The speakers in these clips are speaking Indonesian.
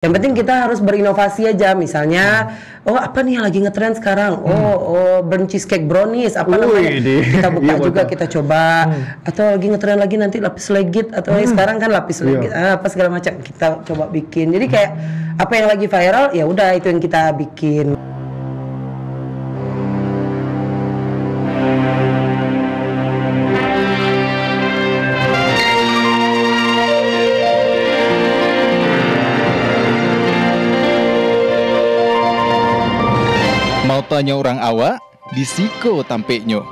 Yang penting kita harus berinovasi aja. Misalnya, oh apa nih yang lagi ngetren sekarang? Oh burn cheesecake brownies, apa namanya? Kita buka juga, kita coba. Atau lagi ngetren lagi nanti lapis legit atau sekarang kan lapis legit, apa segala macam kita coba bikin. Jadi kayak apa yang lagi viral, ya udah itu yang kita bikin. Mau tanya orang awak, disiko tampeknyo.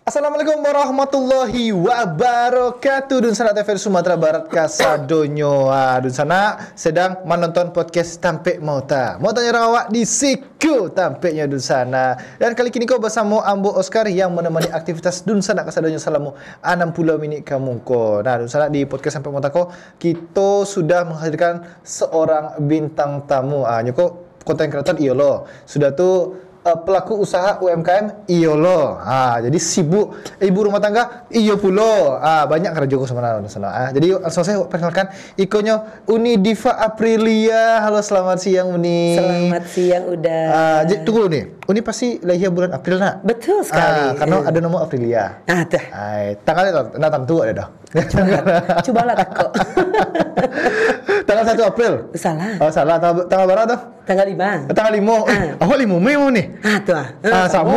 Assalamualaikum warahmatullahi wabarakatuh. Dun sana TV Sumatera Barat Kasadonyo. Dun sana sedang menonton podcast Tampek Mauta. Mau tanya orang awak disiko tampeknya dun sana. Dan kali ini kau bersama Ambo Oscar yang menemani aktivitas dun sana Kasadonyo selama 60 menit kamu ko. Nah, dun sana di podcast Tampek Mauta ko kita sudah menghadirkan seorang bintang tamu. Nyoko konten kreator iyo lo. Sudah tuh pelaku usaha UMKM iyo lo. Jadi sibuk ibu rumah tangga iyo pulo. Banyak kerja kok sebenarnya. Jadi langsung saya perkenalkan ikonyo Uni Diva Aprilia. Halo, selamat siang Uni. Selamat siang udah. Tunggu nih. Uni pasti lahir bulan April nak? Betul sekali. Karena ada nama Aprilia. Ada. Tanggalnya tentu ada dah. Cobalah kak. Tanggal 1 April. Salah. Oh salah. Tanggal berapa tuh? Tanggal 5. Tanggal 5. Awak 5 Mei mau nih? Sama.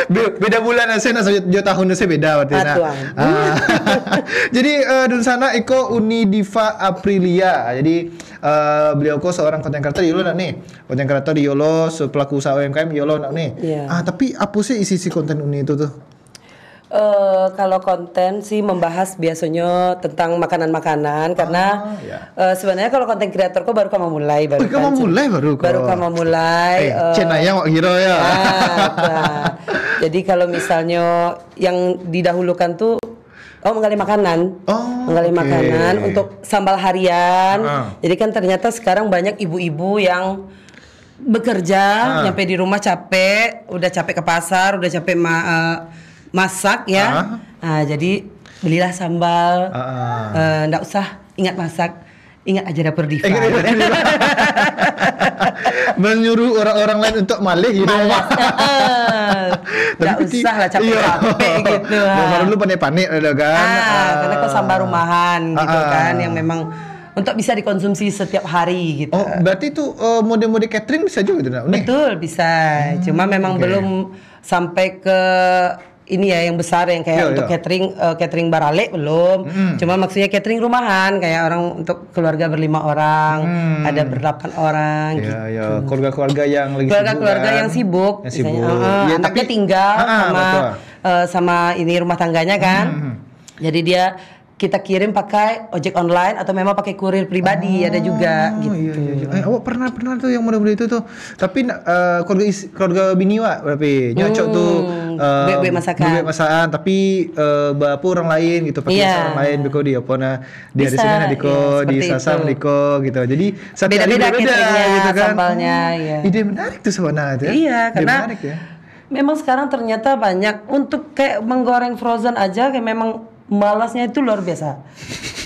Beda bulan saya nak jauh tahun saya beda berarti nak. Jadi dun sana iko Uni Diva Aprilia. Jadi beliau ko seorang konten kreator Yolo nak nih. Konten kreator Yolo, pelaku usaha UMKM Yolo nak nih. Tapi apa sih isi konten Uni itu tuh? Kalau konten sih membahas biasanya tentang makanan-makanan karena sebenarnya kalau konten kreator kok baru kamu mulai baru kamu mulai channel yang wak kira ya. Jadi kalau misalnya yang didahulukan tuh menggali makanan, makanan untuk sambal harian. Jadi kan ternyata sekarang banyak ibu-ibu yang bekerja nyampe di rumah capek, udah capek ke pasar, udah capek masak ya. Jadi belilah sambal. Nggak usah ingat masak, ingat aja dapur Diva. Menyuruh orang-orang lain untuk malih gitu. Nggak usah lah capek-capek gitu. Baru dulu panik-panik ada kan. Karena ke sambal rumahan gitu kan yang memang untuk bisa dikonsumsi setiap hari gitu. Berarti itu mode-mode catering bisa juga gitu nak? Betul, bisa. Cuma memang belum sampai ke ini ya yang besar yang kayak untuk catering barale belum. Cuma maksudnya catering rumahan kayak orang untuk keluarga ber5 orang, ada ber8 orang gitu. Keluarga-keluarga yang lagi keluarga yang sibuk. Anaknya tinggal sama ini rumah tangganya kan. Jadi dia kita kirim pakai ojek online atau memang pakai kurir pribadi ada juga gitu. Awak pernah tuh yang model itu tuh. Tapi keluarga bini wak berarti nyocok tuh bebek masakan tapi bapak orang lain gitu pakai orang lain beko dia pona dia di sini diko di sasam diko gitu. Jadi beda-beda gitu kan. Sambalnya Ide menarik tuh sebenarnya tuh. Iya, karena menarik, ya. Memang sekarang ternyata banyak untuk kayak menggoreng frozen aja kayak memang malasnya itu luar biasa.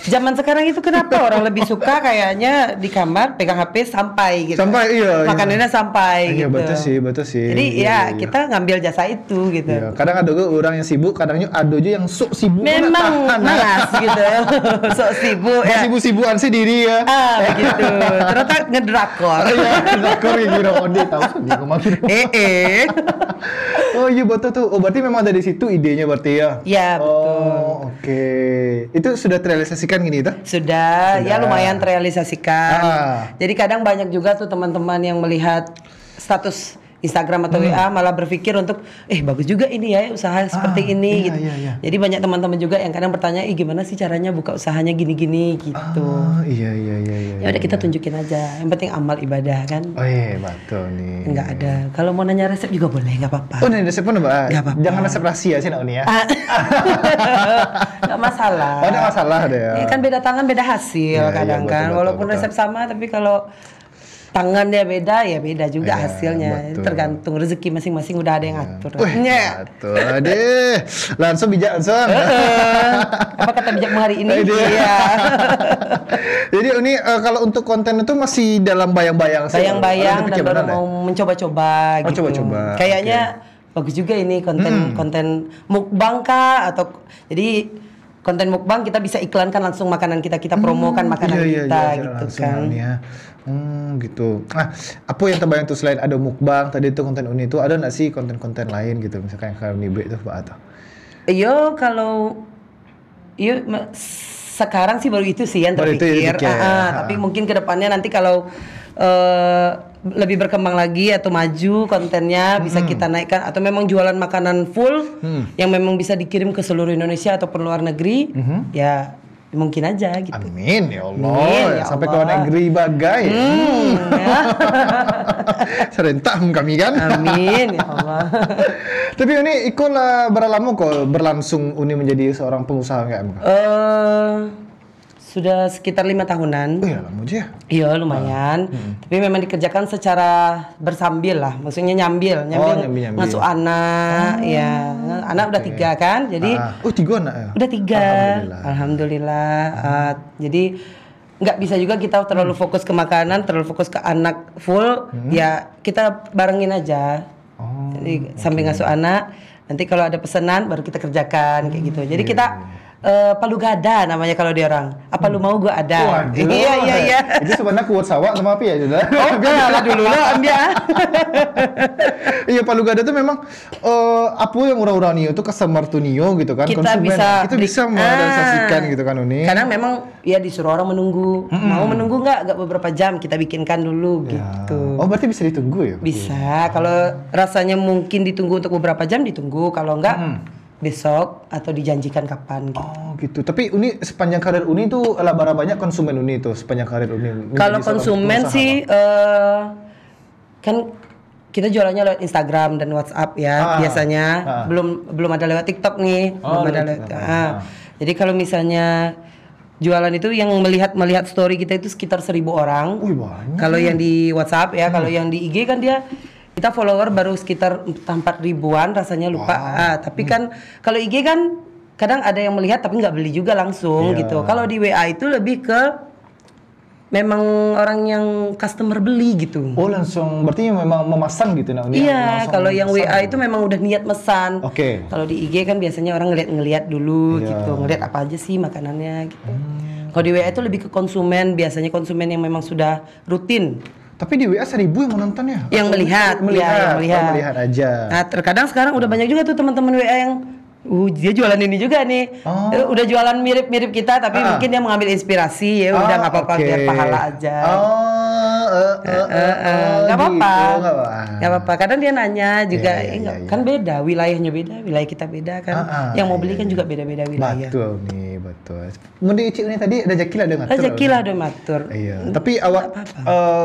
Zaman sekarang itu kenapa orang lebih suka kayaknya di kamar pegang HP sampai gitu. Makanannya sampai gitu. Betul sih. Jadi kita ngambil jasa itu gitu. Iya, kadang ada orang yang sibuk, kadangnya ada juga yang sok sibuk. Memang malas gitu. Sok sibuk ya. Sibuk-sibukan sendiri ya. Begitu. Ternyata ngedrakor. Ngedrakor yang kira onde tahu sendiri kemarin. Oh iya betul tuh. Oh berarti memang dari situ idenya berarti ya. Iya betul. Oke. Itu sudah terrealisasikan gini tuh? Sudah, ya lumayan terrealisasikan. Jadi kadang banyak juga tuh teman-teman yang melihat status Instagram atau WA malah berpikir untuk bagus juga ini ya usaha seperti ini gitu. Jadi banyak teman-teman juga yang kadang bertanya, gimana sih caranya buka usahanya gini-gini gitu. Iya. Ya udah kita tunjukin aja. Yang penting amal ibadah kan. Oh iya betul nih. Enggak ada. Kalau mau nanya resep juga boleh, enggak apa-apa. Oh, nanya resep pun Mbak. Enggak apa-apa. Jangan resep rahasia sih nak Uni ya. Enggak masalah. Oh, enggak masalah deh ya. Kan beda tangan beda hasil kadang kan. Walaupun resep sama tapi kalau tangannya beda ya beda juga hasilnya. Betul. Tergantung rezeki masing-masing udah ada yang atur. Betul deh. Langsung bijak langsung. Apa kata bijakmu hari ini? Iya. Jadi ini kalau untuk konten itu masih dalam bayang-bayang sih. Bayang-bayang dan baru mau mencoba-coba gitu. Coba-coba. Kayaknya bagus juga ini konten mukbang kah atau jadi konten mukbang kita bisa iklankan langsung makanan kita promokan makanan kita gitu kan. Ya. Gitu. Apa yang terbayang tuh selain ada mukbang tadi itu konten Uni itu ada nggak sih konten-konten lain gitu misalkan kalau Nibe itu apa atau? Sekarang sih baru itu sih yang terpikir. Tapi mungkin kedepannya nanti kalau lebih berkembang lagi atau maju kontennya bisa kita naikkan atau memang jualan makanan full yang memang bisa dikirim ke seluruh Indonesia atau luar negeri ya mungkin aja gitu. Amin ya Allah. Sampai ke luar negeri bagai. Serentak kami kan. Amin ya Allah. Tapi Uni ikutlah berapa lama kok berlangsung Uni menjadi seorang pengusaha UMKM? Sudah sekitar 5 tahunan. Oh ya lama aja ya? Iya lumayan. Tapi memang dikerjakan secara bersambil lah. Maksudnya nyambil ngasuh anak. Ya, anak udah 3 kan. Jadi 3 anak ya? Udah 3. Alhamdulillah. Jadi nggak bisa juga kita terlalu fokus ke makanan, terlalu fokus ke anak full. Ya kita barengin aja. Jadi sambil ngasuh anak. Nanti kalau ada pesanan baru kita kerjakan kayak gitu. Jadi kita palu gada namanya kalau dia orang. Apa lu mau gua ada. Waduh. Iya. Itu sebenarnya kuat sawah sama api ya sudah. Lah dulu lah dia. Iya palu gada itu memang apa yang orang-orang Nio itu customer to Nio gitu kan. Kita konsumen. Bisa merealisasikan gitu kan Uni. Karena memang ya disuruh orang menunggu. Mau menunggu nggak beberapa jam kita bikinkan dulu gitu. Oh berarti bisa ditunggu ya? Bisa. Kalau rasanya mungkin ditunggu untuk beberapa jam ditunggu. Kalau enggak besok atau dijanjikan kapan gitu. Oh gitu. Tapi Uni sepanjang karir Uni itu berapa banyak konsumen Uni itu sepanjang karir Uni? Kalau konsumen sih kan kita jualannya lewat Instagram dan WhatsApp ya biasanya. Belum ada lewat TikTok nih. Belum ada lewat. Jadi kalau misalnya jualan itu yang melihat story kita itu sekitar 1.000 orang. Kalau yang di WhatsApp ya, kalau yang di IG kan kita follower baru sekitar 4.000-an rasanya lupa. Tapi kan kalau IG kan kadang ada yang melihat tapi nggak beli juga langsung gitu. Kalau di WA itu lebih ke memang orang yang customer beli gitu. Oh langsung berarti memang memasang gitu nah. Iya, kalau yang WA itu memang udah niat mesan. Kalau di IG kan biasanya orang ngeliat dulu gitu, ngeliat apa aja sih makanannya gitu. Kalau di WA itu lebih ke konsumen, biasanya konsumen yang memang sudah rutin. Tapi di WA 1.000 yang menonton ya? Yang melihat. Melihat aja. Nah, terkadang sekarang udah banyak juga tuh teman-teman WA yang dia jualan ini juga nih. Udah jualan mirip-mirip kita tapi mungkin dia mengambil inspirasi ya udah nggak apa-apa biar pahala aja. Nggak apa-apa. Kadang dia nanya juga kan beda wilayahnya wilayah kita beda kan. Yang mau beli kan juga beda-beda wilayah. Betul. Kemudian Icik ini tadi rezeki lah ada matur. Iya. Tapi awak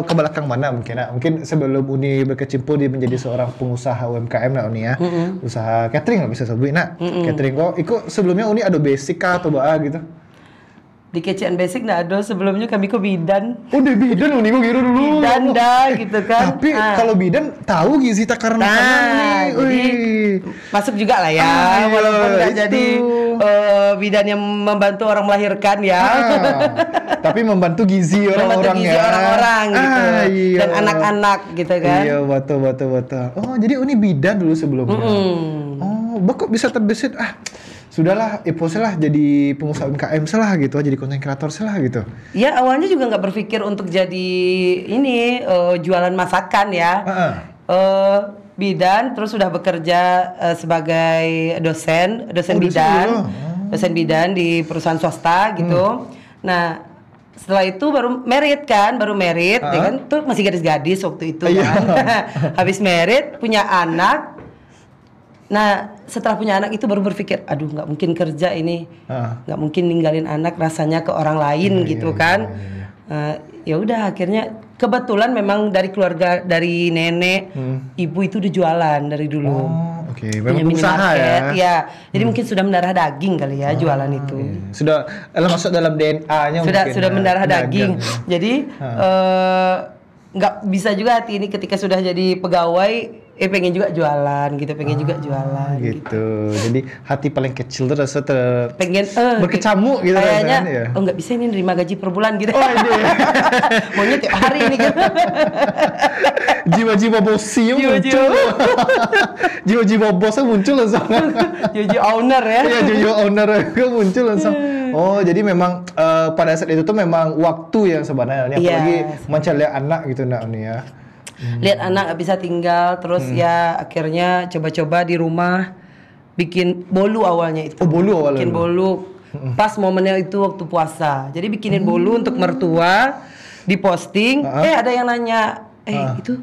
ke belakang mana mungkin sebelum Uni berkecimpung di menjadi seorang pengusaha UMKM lah Uni ya. Usaha catering lah bisa sebut nak. Catering kok ikut sebelumnya Uni ada basic kah atau apa gitu? Di kecian basic nggak ada, sebelumnya kami ke bidan. Oh di bidan Uni kok kira dulu. Bidan dah gitu kan. Tapi kalau bidan tahu gizi takaran makanan nih. Jadi masuk juga lah ya, walaupun nggak jadi bidan yang membantu orang melahirkan ya. Tapi membantu gizi orang-orang ya. Orang-orang gitu. Dan anak-anak gitu kan. Iya betul. Oh jadi Uni bidan dulu sebelumnya. Oh kok bisa terbesit sudahlah, lah jadi pengusaha UMKM salah gitu, jadi konten kreator salah gitu. Ya awalnya juga nggak berpikir untuk jadi ini jualan masakan ya. Bidan, terus sudah bekerja sebagai dosen bidan, dosen bidan di perusahaan swasta gitu. Nah setelah itu baru merit, ya kan, tuh masih gadis-gadis waktu itu kan. Habis merit punya anak. Nah setelah punya anak itu baru berpikir, aduh nggak mungkin kerja ini, nggak mungkin ninggalin anak rasanya ke orang lain gitu kan. Ya udah akhirnya kebetulan memang dari keluarga, dari nenek, ibu itu udah jualan dari dulu. Memang usaha ya. Jadi mungkin sudah mendarah daging kali ya jualan itu. Sudah masuk dalam DNA-nya. Sudah mendarah daging. Jadi nggak bisa juga hati ini ketika sudah jadi pegawai pengen juga jualan gitu, pengen juga jualan gitu. Jadi hati paling kecil tuh rasa pengen berkecamuk gitu kayaknya rasanya, ya. Oh nggak bisa ini nerima gaji per bulan gitu. Oh ini Maunya tiap hari ini gitu. jiwa-jiwa bosnya muncul. Jiwa-jiwa bosnya muncul langsung. Jiwa owner ya. Iya, jiwa owner muncul langsung. Oh, jadi memang pada saat itu tuh memang waktu yang sebenarnya apalagi mencari anak gitu nak nih ya. Lihat anak gak bisa tinggal, terus ya akhirnya coba-coba di rumah bikin bolu awalnya itu. Oh, bolu awalnya. Bikin bolu. Pas momennya itu waktu puasa. Jadi bikinin bolu untuk mertua, diposting. Ada yang nanya, itu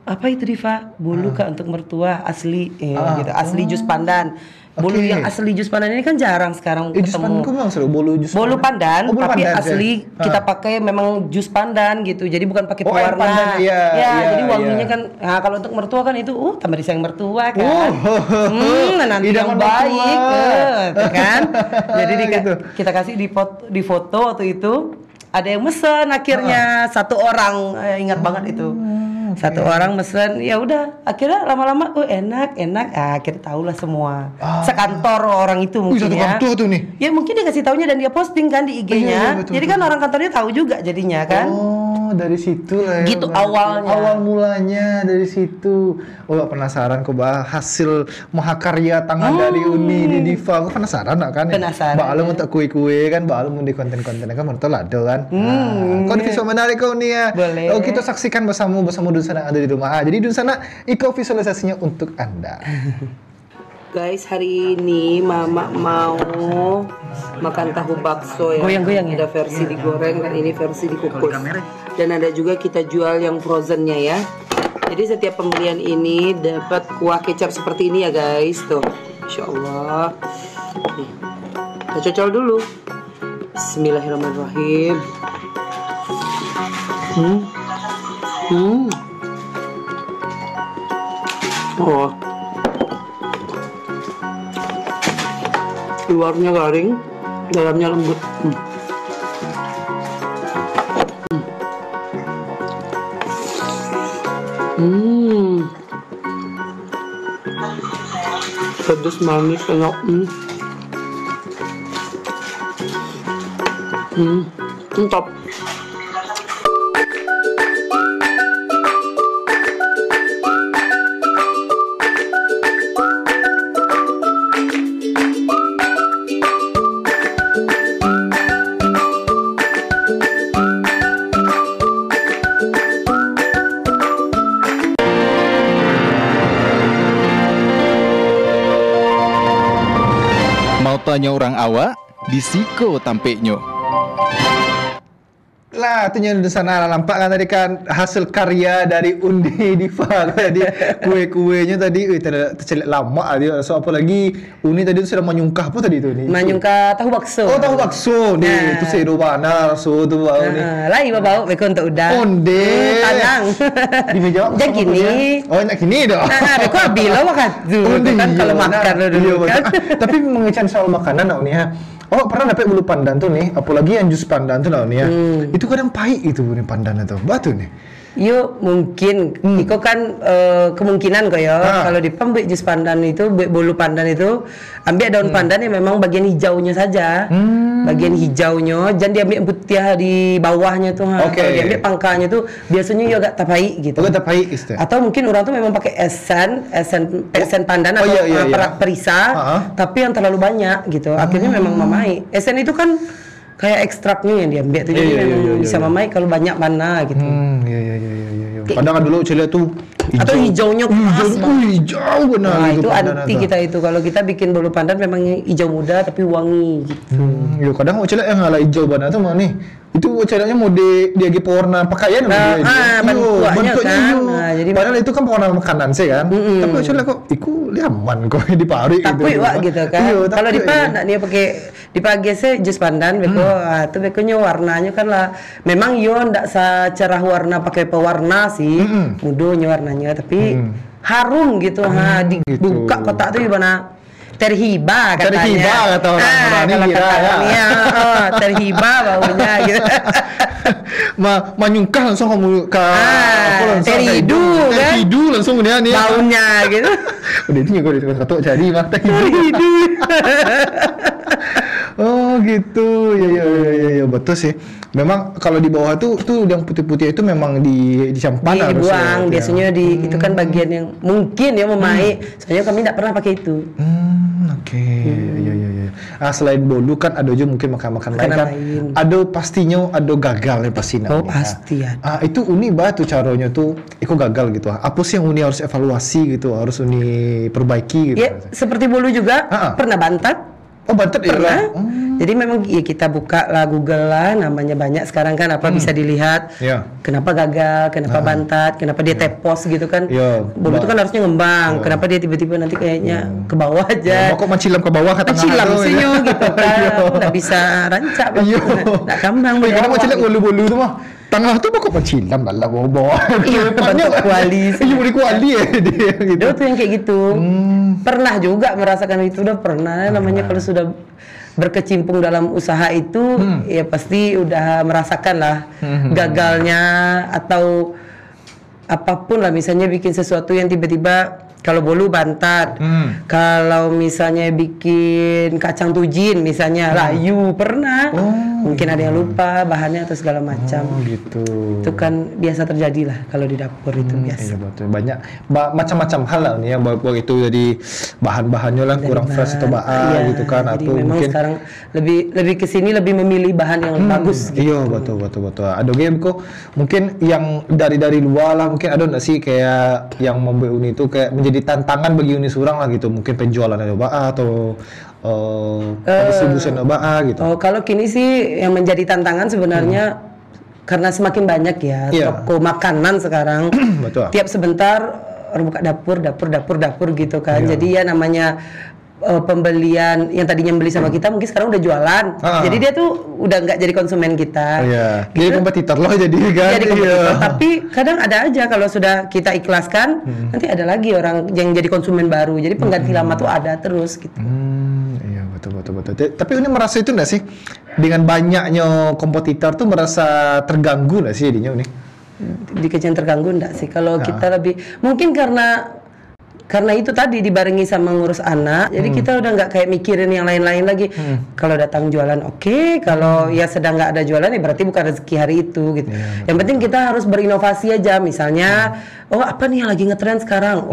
apa itu Diva? Bolu kak untuk mertua asli, gitu. Asli jus pandan. Bolu yang asli jus pandan ini kan jarang sekarang ketemu. Jus pandan memang selalu bolu pandan, bolu tapi pandan, asli kita pakai memang jus pandan gitu. Jadi bukan pakai pewarna. Pandan, jadi wanginya kan. Nah, kalau untuk mertua kan itu tambah disayang mertua kan. Nanti yang baik kan. Jadi kita kasih di foto waktu itu ada yang mesen akhirnya satu orang, ingat banget itu. Satu orang mesen, ya udah akhirnya lama-lama enak akhirnya tahulah semua sekantor orang itu mungkin satu kantor tuh nih ya mungkin dia kasih taunya dan dia posting kan di IG-nya jadi kan orang kantornya tahu juga jadinya kan. Dari situ lah ya gitu awalnya, awal mulanya dari situ. Penasaran kok hasil mahakarya tangan dari Uni di Diva. Aku penasaran kan ya. Penasaran. Mbak Alum untuk kue-kue kan, Mbak Alum di konten-konten kan menurut lado kan. Kau bisa menarik kau nih ya. Boleh. Kita saksikan bersama Dunsana ada di rumah. Jadi Dunsana ikut visualisasinya untuk Anda. Guys, hari ini Mama mau makan tahu bakso ya. Goyang-goyang ya. Ada versi digoreng dan ini versi dikukus. Dan ada juga kita jual yang frozennya ya. Jadi setiap pembelian ini dapat kuah kecap seperti ini ya guys. Tuh, Insya Allah. Nih, kita cocol dulu. Bismillahirrahmanirrahim. Oh. Luarnya garing, dalamnya lembut. Pedas manis enak. Top. Mau tanya orang awak, di Siko tampeknya. Lah, itu yang di sana nampak kan tadi kan hasil karya dari Uni Diva tadi kue-kuenya tadi tercelik lama dia. So apalagi Uni tadi itu sudah menyungkah apa tadi itu nih? Menyungkah tahu bakso. Oh, tahu bakso nih. Itu seru banget so itu bau nih. Lah iba bau beko untuk udah. Onde. Tanang. Di meja. Jangan gini. Oh, nak gini dah. Beko bila makan tuh kan kalau makan dulu kan. Tapi mengecan soal makanan Uni ya. Oh, pernah dapat bulu pandan tuh nih, apalagi yang jus pandan tuh nih ya. Itu kadang pahit itu nih pandan itu. Batu nih. Yo mungkin, iko kan kemungkinan kok ya. Kalau dipambil jus pandan itu, bulu pandan itu, ambil daun pandan yang memang bagian hijaunya saja, bagian hijaunya, jangan diambil putih di bawahnya tuh. Kalau diambil pangkalnya tuh, biasanya yo agak tapai gitu. Agak tapai istilah. Atau mungkin orang tuh memang pakai esen pandan atau perisa, tapi yang terlalu banyak gitu. Akhirnya memang mamai. Esen itu kan kayak ekstraknya yang diambil tuh, jadi memang bisa mamai kalau banyak mana gitu. Padahal kan dulu saya lihat tuh atau hijaunya hijau benar. Nah, itu anti kita itu. Kalau kita bikin bolu pandan memang hijau muda tapi wangi gitu. Ya kadang saya lihat yang ala hijau benar tuh mah nih. Itu saya lihatnya mau dia pewarna pakaian bentuknya kan. Nah, jadi padahal itu kan pewarna makanan sih kan. Tapi saya lihat kok iku liaman kok di pabrik gitu. Tapi gitu kan. Kalau dia pakai jus pandan beko itu bekonya warnanya kan lah memang yo ndak secerah warna pakai pewarna sih. Mudonya warnanya tapi harum gitu. Dibuka kotak tuh gimana? terhiba katanya. Terhiba kata orang-orang ini kalau kira kata ya. kami ya, terhiba baunya gitu. Manyungkah langsung kamu ke teridu kan? Teridu langsung dia nih. Baunya gitu. Udah itu juga dikatuk jadi mah Teridu. Oh gitu, ya betul sih. Memang kalau di bawah tuh yang putih-putih itu memang dicampan harusnya. Dibuang, biasanya itu kan bagian yang mungkin ya memaik. Soalnya kami tidak pernah pakai itu. Oke. Ya. Selain bolu kan ada juga mungkin makan lain kan. Ada pastinya ada gagalnya pasti. Oh pasti ya. Itu uni tuh caranya tuh, ikut gagal gitu. Apa sih yang uni harus evaluasi gitu, harus uni perbaiki gitu? Ya seperti bolu juga pernah bantat. Oh bantet ya lah. Jadi memang ya kita buka lah Google lah, namanya banyak sekarang kan apa bisa dilihat. Kenapa gagal, kenapa bantat, kenapa dia tepos gitu kan. Bolu itu kan harusnya ngembang. Kenapa dia tiba-tiba nanti kayaknya ke bawah aja. Kok mencilam ke bawah ke tengah mencilam sinyo gitu kan. Nggak bisa rancak. Nggak kambang. Karena mencilam bolu-bolu tuh mah. Tengah tu kok mencilam lah bawah. Iya, bentuk kuali. Iya, boleh kuali ya dia gitu. Dia tuh yang kayak gitu. Pernah juga merasakan itu, udah pernah. Namanya kalau sudah berkecimpung dalam usaha itu, ya pasti udah merasakan lah gagalnya atau apapun lah. Misalnya bikin sesuatu yang tiba-tiba kalau bolu bantat, kalau misalnya bikin kacang tujin misalnya layu pernah, mungkin ada yang lupa bahannya atau segala macam. Gitu. Itu kan biasa terjadi lah kalau di dapur itu biasa. Iya betul, banyak macam-macam hal lah nih yang bawa itu jadi bahan-bahannya lah kurang fresh atau gitu kan. Jadi atau memang mungkin sekarang lebih kesini lebih memilih bahan yang bagus. Gitu. Iya betul. Ada game kok mungkin yang dari luar lah, mungkin ada nggak sih kayak yang membuat uni itu kayak menjadi tantangan bagi uni surang lah gitu, mungkin penjualan Obaa atau distribusi Obaa gitu. Kalau kini sih yang menjadi tantangan sebenarnya karena semakin banyak ya toko makanan sekarang. Betul. Tiap sebentar orang buka dapur gitu kan. Jadi ya namanya pembelian yang tadinya beli sama kita mungkin sekarang udah jualan. Jadi dia tuh udah nggak jadi konsumen kita. Gitu. Jadi kompetitor loh jadi kan. Jadi kompetitor. Tapi kadang ada aja kalau sudah kita ikhlaskan nanti ada lagi orang yang jadi konsumen baru. Jadi pengganti lama tuh ada terus gitu. Iya betul. Tapi ini merasa itu nggak sih dengan banyaknya kompetitor tuh merasa terganggu nggak sih jadinya ini? Dikejar terganggu enggak sih? Kalau kita lebih mungkin karena itu tadi dibarengi sama ngurus anak, jadi kita udah nggak kayak mikirin yang lain-lain lagi. Kalau datang jualan kalau ya sedang nggak ada jualan ya berarti bukan rezeki hari itu gitu. Yang penting kita harus berinovasi aja, misalnya apa nih yang lagi ngetren sekarang?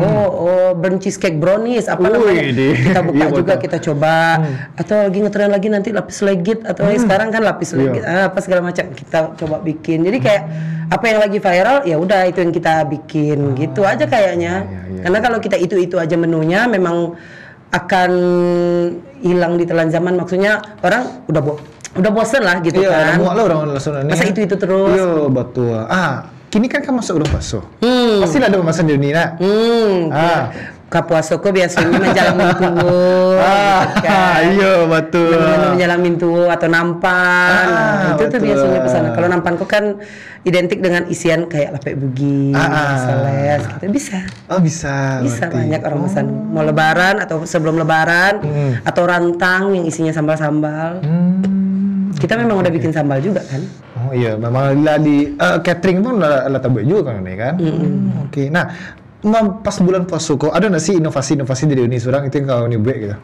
Burnt cheesecake brownies apa namanya? Kita buka juga kita coba. Atau lagi ngetren lagi nanti lapis legit atau sekarang kan lapis legit apa segala macam kita coba bikin. Jadi kayak apa yang lagi viral ya udah itu yang kita bikin gitu aja kayaknya. Karena kalau kita itu aja menunya memang akan hilang di telan zaman, maksudnya orang udah bosen lah gitu kan. Iya, orang langsung ini. Masa itu terus. Iya, betul. Kini kan masuk udah puasa. Pasti ada pemasan di dunia. Kapuasoko biasanya menjalamin tuwo. Iya, betul. Menjalamin tuwo atau nampan. Itu tuh biasanya pesanan. Kalau nampan kok kan identik dengan isian kayak lapek bugi, seles, gitu. Bisa. Bisa. Bisa banyak orang pesan. Mau lebaran atau sebelum lebaran atau rantang yang isinya sambal-sambal. Kita memang udah bikin sambal juga kan. Oh iya, memang lah di catering pun lah tabu juga kan ini kan. Oke. Nah, pas bulan puasa kok ada nggak sih inovasi-inovasi dari Uni Surang itu yang kau buat gitu?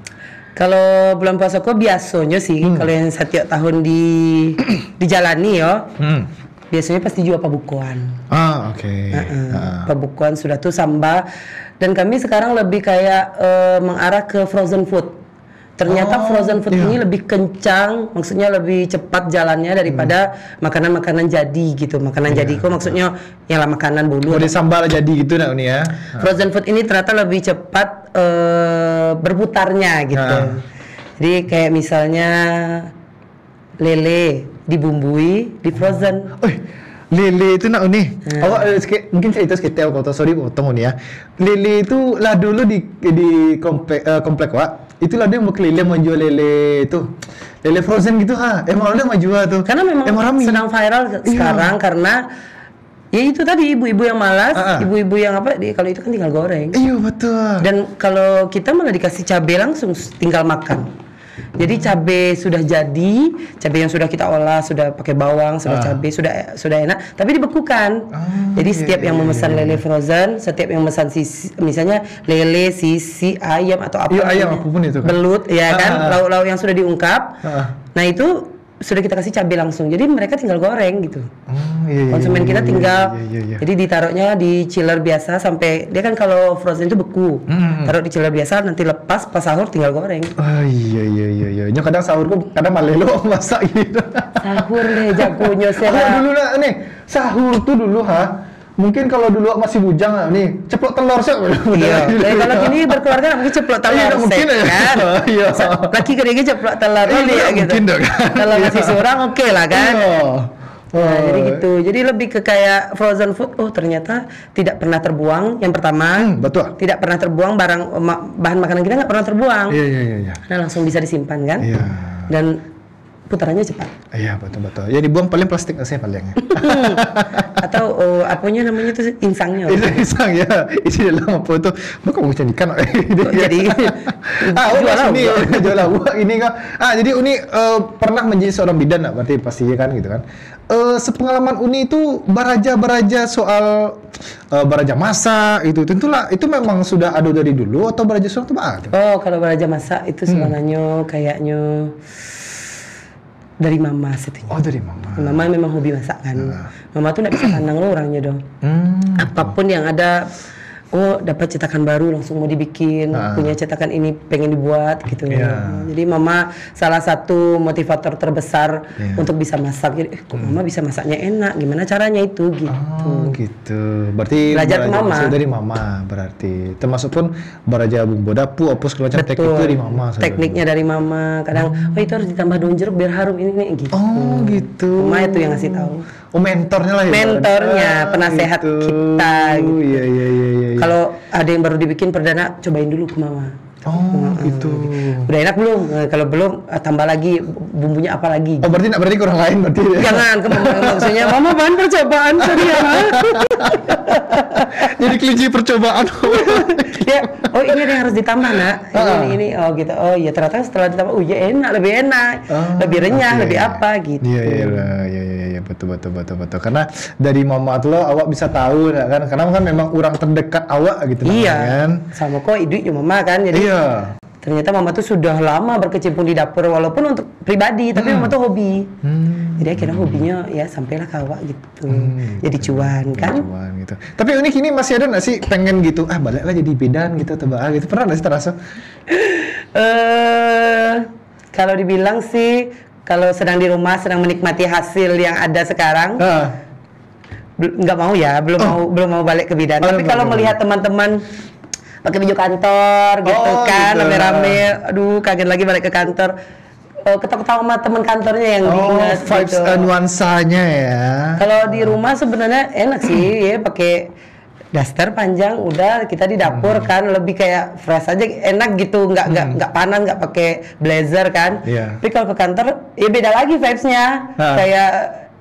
Kalau bulan puasa kok biasanya sih kalau yang setiap tahun dijalani ya. Biasanya pasti jual pabukuan. Oke. Pabukuan sudah tuh sambal, dan kami sekarang lebih kayak mengarah ke frozen food. Ternyata frozen food ini lebih kencang, maksudnya lebih cepat jalannya daripada makanan-makanan jadi gitu. Makanan jadi kok maksudnya yang makanan bulu. Boleh sambal jadi gitu nak Uni ya. Frozen food ini ternyata lebih cepat berputarnya gitu. Jadi kayak misalnya lele dibumbui, di frozen. Lele itu nak Uni. Mungkin cerita sedikit aku sorry potong Uni ya. Lele itu lah dulu di komplek Wak. Itulah dia mau keliling menjual lele itu. Lele frozen gitu Emang dia mau jual tuh. Karena memang sedang viral sekarang karena Ya itu tadi ibu-ibu yang malas, ibu-ibu yang kalau itu kan tinggal goreng. Iya betul. Dan kalau kita malah dikasih cabai langsung tinggal makan. Jadi cabai sudah jadi, cabai yang sudah kita olah, sudah pakai bawang, sudah cabai, sudah enak, tapi dibekukan. Jadi setiap yang memesan lele frozen, setiap yang memesan sisi, misalnya lele, sisi, ayam atau apa, ayam apapun itu kan. Belut, ya kan, lauk-lauk yang sudah diungkap. Nah itu sudah kita kasih cabai langsung, jadi mereka tinggal goreng gitu. Konsumen kita tinggal, jadi ditaruhnya di chiller biasa sampai dia kan kalau frozen itu beku, taruh di chiller biasa, nanti lepas pas sahur tinggal goreng. Iya. Nya kadang sahur kok kadang malelo masak gitu. Sahur deh jagonya saya. Dulu lah nih sahur tuh dulu mungkin kalau dulu masih bujang nih ceplok telur sih. Iya. Kalau gini berkeluarga mungkin ceplok telur mungkin kan. Iya. Laki kerja ceplok telur ini ya gitu. Kalau masih seorang oke lah kan. Nah, jadi gitu. Jadi lebih ke kayak frozen food. Oh, ternyata tidak pernah terbuang. Yang pertama, betul. Tidak pernah terbuang bahan makanan kita nggak pernah terbuang. Iya. Karena langsung bisa disimpan kan. Iya. Dan putarannya cepat. Iya betul. Ya dibuang paling plastik saya palingnya. Atau apanya namanya tuh insangnya. Insang ya. Isi dalam apa itu? Bukan mau ikan. Jadi jual buah ini kan. Jadi Uni pernah menjadi seorang bidan lah, berarti pastinya kan gitu kan. Sepengalaman Uni itu baraja soal baraja masak itu tentulah itu memang sudah ada dari dulu atau baraja seorang itu ada? Oh, kalau baraja masak itu sebenarnya kayaknya dari mama setidaknya. Oh, dari mama. Mama memang hobi masak kan. Mama tuh nggak bisa pandang lo orangnya dong. Apapun yang ada, dapat cetakan baru langsung mau dibikin, punya cetakan ini pengen dibuat gitu. Jadi mama salah satu motivator terbesar untuk bisa masak. Jadi kok mama bisa masaknya enak, gimana caranya itu gitu. Oh gitu. Berarti belajar ke mama. Dari mama berarti. Termasuk pun baraja bumbu dapur, apa segala macam teknik itu dari mama. Tekniknya dari mama. Kadang itu harus ditambah daun jeruk biar harum ini gitu. Oh gitu. Mama itu yang ngasih tahu. Oh mentornya lah ya. Mentornya, penasehat gitu. kita gitu. Iya. Kalau ada yang baru dibikin perdana, cobain dulu ke mama. Oh gitu. Udah enak belum? Kalau belum, tambah lagi bumbunya apa lagi? Oh berarti kurang lain berarti. Jangan, maksudnya mama bahan percobaan tadi ya. Jadi kelinci percobaan. Ya, oh ini ada yang harus ditambah nak. Ini, oh gitu. Oh iya ternyata setelah ditambah, ya enak, lebih renyah, lebih apa gitu. Iya, betul. Karena dari mama lo awak bisa tahu kan, karena kan memang orang terdekat awak gitu kan. Sama kok iduknya mama kan, jadi ternyata mama tuh sudah lama berkecimpung di dapur walaupun untuk pribadi, tapi mama tuh hobi. Jadi akhirnya hobinya ya sampailah ke awak gitu. Jadi cuan kan. Cuan gitu. Tapi unik ini masih ada nggak sih pengen gitu, baliklah jadi bidan gitu atau gitu, pernah nggak sih terasa? Kalau dibilang sih, kalau sedang di rumah sedang menikmati hasil yang ada sekarang, nggak mau ya, belum mau balik ke bidan. Tapi kalau melihat teman-teman pakai baju kantor gitu kan, rame-rame, aduh kaget lagi balik ke kantor, ketawa-ketawa sama teman kantornya yang diingat vibes gitu. nuansanya ya. Kalau di rumah sebenarnya enak sih ya, pakai daster panjang, udah kita di dapur kan, lebih kayak fresh aja, enak gitu, nggak panas, nggak pakai blazer kan. Tapi kalau ke kantor ya beda lagi vibesnya, kayak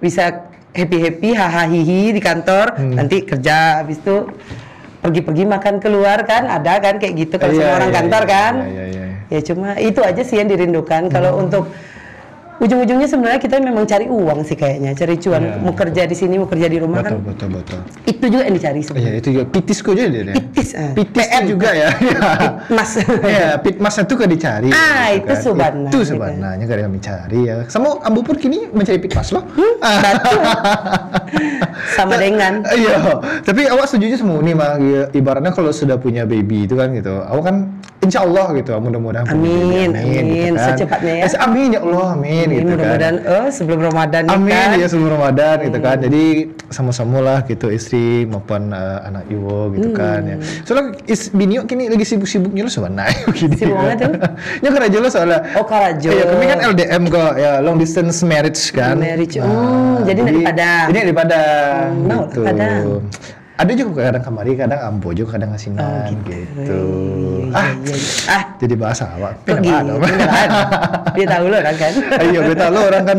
bisa happy hahaha hihi di kantor, nanti kerja habis itu pergi-pergi makan keluar kan, ada kan kayak gitu kalau semua orang kantor kan. Ya cuma itu aja sih yang dirindukan. Kalau untuk ujung-ujungnya sebenarnya kita memang cari uang sih kayaknya, cari cuan. Mau kerja di sini, mau kerja di rumah kan. Betul. Itu juga yang dicari sebenarnya. Iya, itu juga pitisku aja dia. Pitis juga ya. Pitmas. Iya, pitmas itu kan dicari. Itu subhanallah. Itu subhanallahnya kan kami cari ya. Sama Ambu pun kini mencari pitmas loh. Betul. Sama dengan. Iya. Tapi awak setuju semua nih mah, ibaratnya kalau sudah punya baby itu kan gitu. Awak kan insya Allah gitu, mudah-mudahan. Amin. Gitu kan. Secepatnya ya. Amin ya Allah, amin. Gitu mudah-mudahan kan. Sebelum Ramadan amin kan? Ya sebelum Ramadan gitu kan. Jadi sama-sama lah gitu istri maupun anak iwo gitu kan ya. Soalnya bini kini lagi sibuk-sibuknya lo sebenarnya gini. Sibuk banget tuh. Ya karajo lo soalnya. Oh karajo. Iya, kami kan LDM kok ya, long distance marriage kan. Jadi dari Padang. Jadi dari Padang. Gitu. Padang. Ada juga kadang kamari, kadang ambo juga, kadang asinan gitu. Iya. Jadi bahasa awak. Kok gitu? Beneran? Dia tahu lo orang kan? Iya, dia tahu lo orang kan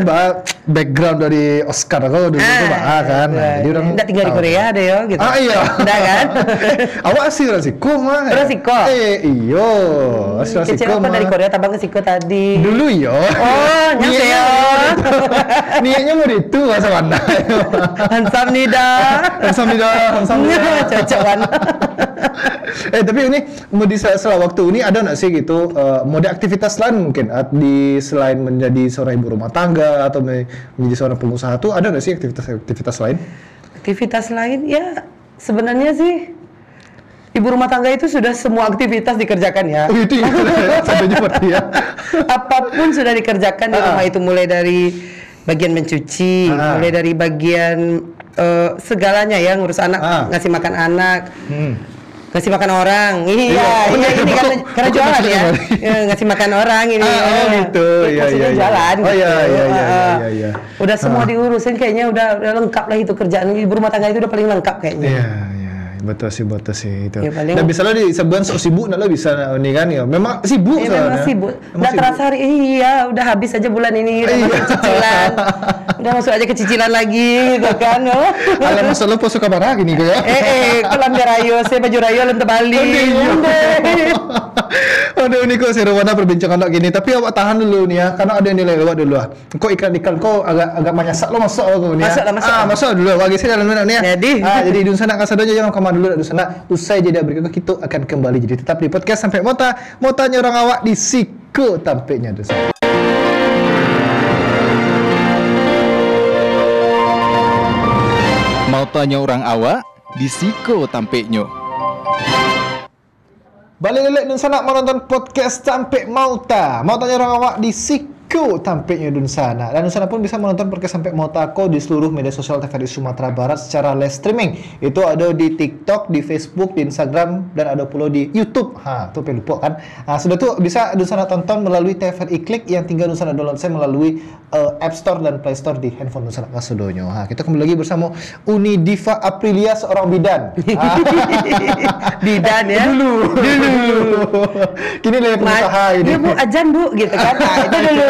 background dari Oscar kau dulu tuh kan. Nah, jadi orang nggak tinggal di Korea deh yo gitu. Iya. Udah kan? Awak asli orang Siko mah. Orang Siko. Iyo. Asli orang Siko mah. Dari Korea tabang ke Siko tadi. Dulu yo. Oh, nyampe yo. Niatnya mau itu masa mana? Hansamnida. Cocok kan? Tapi ini mau di sela waktu ini ada nggak sih gitu mode aktivitas lain mungkin di selain menjadi seorang ibu rumah tangga atau menjadi seorang pengusaha tuh ada nggak sih aktivitas lain? Aktivitas lain ya sebenarnya sih ibu rumah tangga itu sudah semua aktivitas dikerjakan ya. Oh, itu ya, seperti ya. Apapun sudah dikerjakan di rumah itu, mulai dari bagian mencuci, mulai dari bagian segalanya ya, ngurus anak, ngasih makan anak. Ngasih makan orang, ini karena jualan ya. Ngasih makan orang ini. Gitu, maksudnya jualan. Iya. Udah semua diurusin kayaknya udah lengkap lah itu kerjaan ibu rumah tangga itu udah paling lengkap kayaknya. Iya. Betul sih itu. Ya, Dan bisa lo di sebulan sibuk, lo bisa nih kan ya. Memang sibuk soalnya. Memang sibuk. Nggak terasa hari udah habis aja bulan ini, udah masuk cicilan. Udah masuk aja ke cicilan lagi gitu kan. Alam masa lo suka marah gini ya. Kolam rayo, saya baju rayo lem Bali. Aduh ini kok seru mana perbincangan kayak gini. Tapi awak tahan dulu nih ya, karena ada nilai awak dulu. Kok ikan kau agak menyasak lo masuk nih ya. Masuk dulu. Wagi saya dalam nih ya. Jadi dun sana kasadonya jangan kemana dulu di sana. Usai jeda berikut kita akan kembali. Jadi tetap di podcast Sampai Motanya orang awak di Siko tampeknya dosa. Mau tanya orang awak di Siko tampeknya. Balik dan sana menonton podcast Sampai Mauta. Mau tanya orang awak di Siko tampeknya dun sana. Dan dun sana pun bisa menonton podcast Sampai Mauta ko di seluruh media sosial TVRI Sumatera Barat secara live streaming. Itu ada di TikTok, di Facebook, di Instagram, dan ada pula di YouTube. Tuh lupa kan. Sudah tuh bisa dun sana tonton melalui TVRI Klik yang tinggal dun sana download saya melalui App Store dan Play Store di handphone dun sana kasudonyo. Kita kembali lagi bersama Uni Diva Aprilia seorang bidan. Bidan ya. Dulu. Kini lagi pengusaha ini. Dia Bu ajan Bu gitu kan. Itu dulu.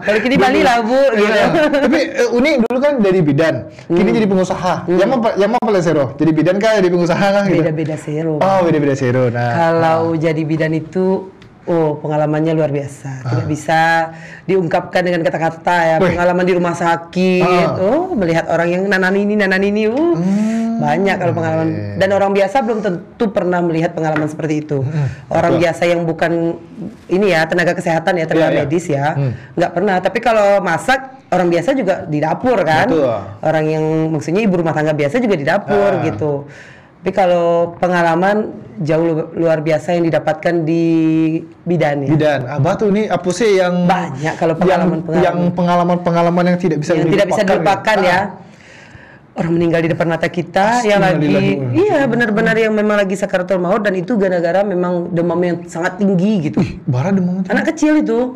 Kalau kini Bali lah Bu gitu. Tapi Uni dulu kan dari bidan, kini jadi pengusaha. Yang mau paling seru? Jadi bidan kah jadi pengusaha kah gitu? Beda-beda seru. Oh, beda-beda seru. Nah, kalau jadi bidan itu pengalamannya luar biasa. Tidak bisa diungkapkan dengan kata-kata ya. Pengalaman di rumah sakit. Melihat orang yang nanan ini. Banyak kalau pengalaman. Dan orang biasa belum tentu pernah melihat pengalaman seperti itu. Orang biasa yang bukan ini ya, tenaga kesehatan ya, tenaga medis ya. Nggak pernah. Tapi kalau masak, orang biasa juga di dapur kan. Orang yang maksudnya ibu rumah tangga biasa juga di dapur gitu. Tapi kalau pengalaman jauh luar biasa yang didapatkan di bidan ya. Bidan, Abah tuh nih apa sih yang banyak kalau pengalaman yang tidak bisa dilupakan ya. Orang meninggal di depan mata kita yang lagi benar-benar yang memang lagi sakaratul maut, dan itu gara-gara memang demam yang sangat tinggi gitu. Bara demam itu. Anak kecil itu.